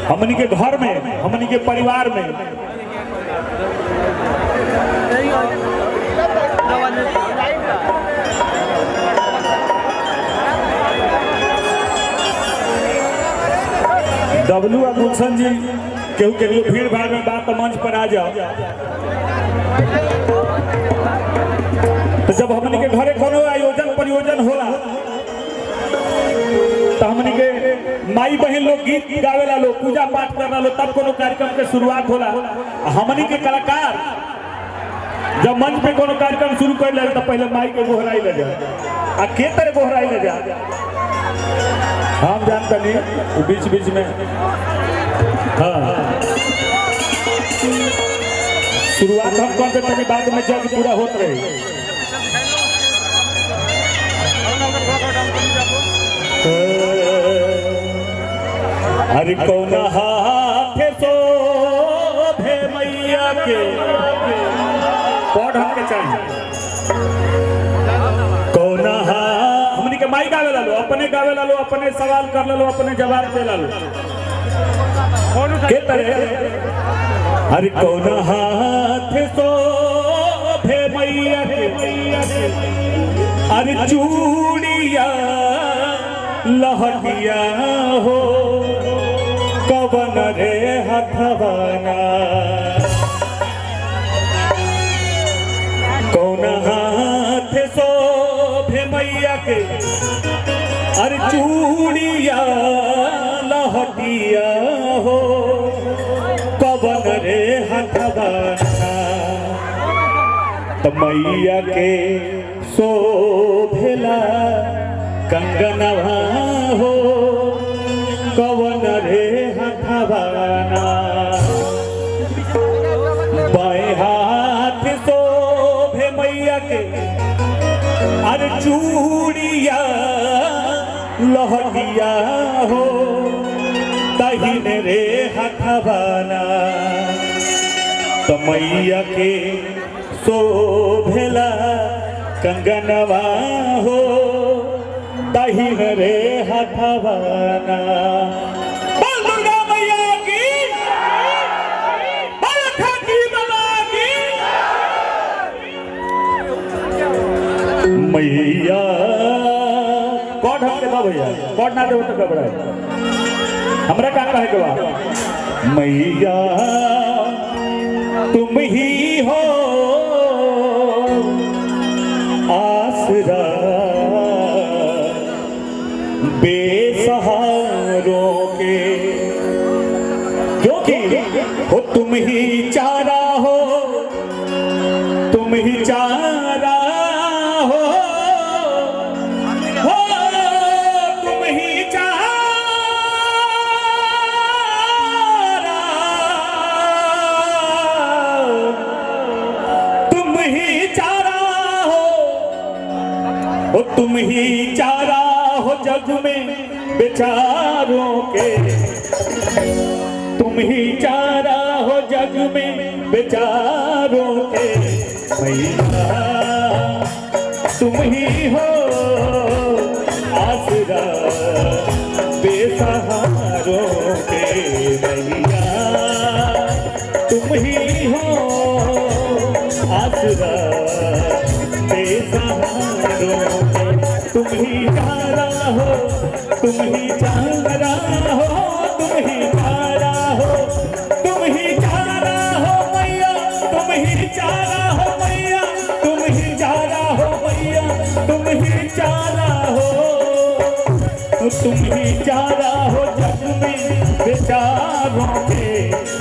हमनी के घर में, हमनी के परिवार में डब्लू और गुलशन जी केहू के लिए भीड़ भाड़ में बात तो मंच पर आ जाओ। तो जब हमनी के घरे कोनो आयोजन परियोजन होला तो हमनी के माई बहन लोग गीत गावेला लोग, पूजा पाठ करना लोग, तब कोनो कार्यक्रम के शुरुआत होला। हमनी के कलाकार जब मंच पे कोनो कार्यक्रम शुरू कर ले तो पहले माई के गोहराई ले जाए आ के तरह गोहराई ले जाए हम जानता नहीं बीच बीच में। हाँ शुरुआत हम कर देते हैं, बाद में जग पूरा होत रहे। अरे कौन हाथ शोभे मैया के पढ़ के चाहिए कौन हमनी के माई गावे लो, अपने गावे लो, अपने सवाल कर लो, अपने जवाब दे लो के तरह। अरे कौन हाथ शोभे मैया के अरे चूड़िया लहटिया हो कवन रे हथवाना कौन हाथ शोभे मैया के अरे चूड़िया लहटिया हो कवन रे हथवाना। तो मैया के शोभेला कंगनवा हो कवन रे हथवाना। बाएं हाथ शोभे मैया के अरे चूड़िया लहटिया हो दाहिने रे हथवाना। तो मैया के शोभेला कंगनवा हो दाहिने रे हथवाना। बोल दुर्गा मैया की, बोल खाकी बाबा की। मैया कौन हमके दो भैया, कौन ना दे तो घबराए हमरा का कहे के बा। मैया तुम ही हो आसरा बेसहारों के, क्योंकि हो तुम ही चारा हो, तुम ही चारा हो, तुम ही चारा, तुम ही चारा हो, तुम ही चारा हो जग में बेचारों के, तुम ही चारा हो जग में बेचारों के। मैया तुम ही हो आसरा बेसहारों के। मैया तुम ही हो आसरा बेसहारों के। तुम ही चारा हो, तुम ही चारा हो, तुम ही चारा हो, तुम ही चारा हो मैया, तुम ही चारा हो मैया, तुम ही चारा हो मैया, तुम ही चारा हो, तुम ही चारा हो जग में बेचारों के,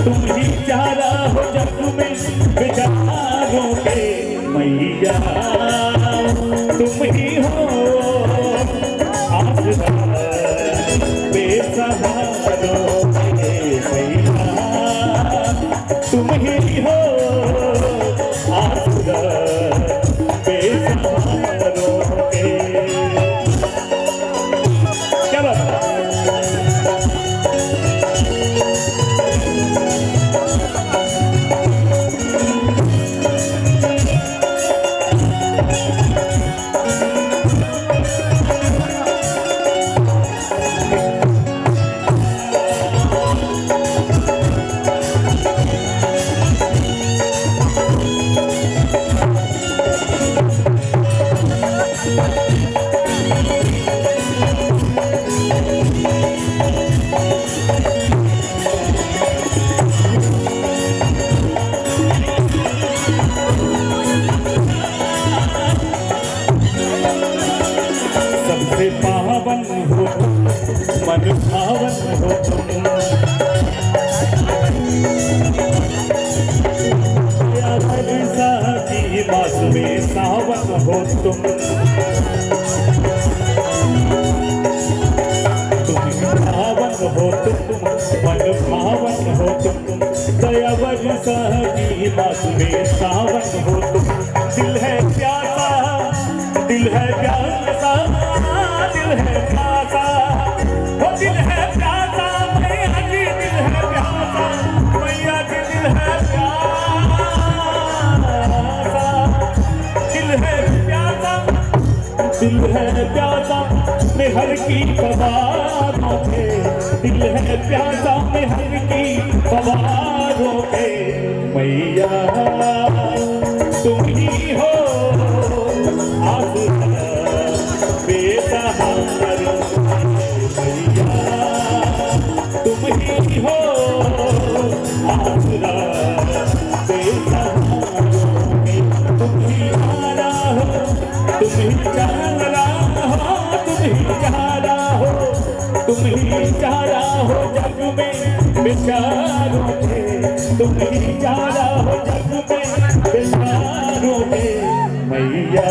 तुम ही चारा हो जग में बेचारों के। मैया तुम ही हो आसरा बेसहारों के। मैया तुम ही हो आसरा बेसहारों के। क्या बात है? बरसा की बात में सावन हो तुम। दिल है प्यासा, दिल है प्यासा, दिल है प्यासा, वो दिल है प्यासा, मैया जी दिल है प्यासा, मैया जी दिल है प्यासा, दिल है प्यासा, दिल है प्यासा मेहर की पवारों पे, दिल है प्यासा मेहर की पवारों पे। मैया तुम ही हो आसरा बेसहारा, मैया तुम ही हो आसरा बेसहारा, तुम ही प्यारा हो, तुम ही प्यारा हो, तुम ही प्यारा हो, तुम ही प्यारा हो जग में बेचारों के, तुम ही प्यारा हो जग में बेचारों के। मैया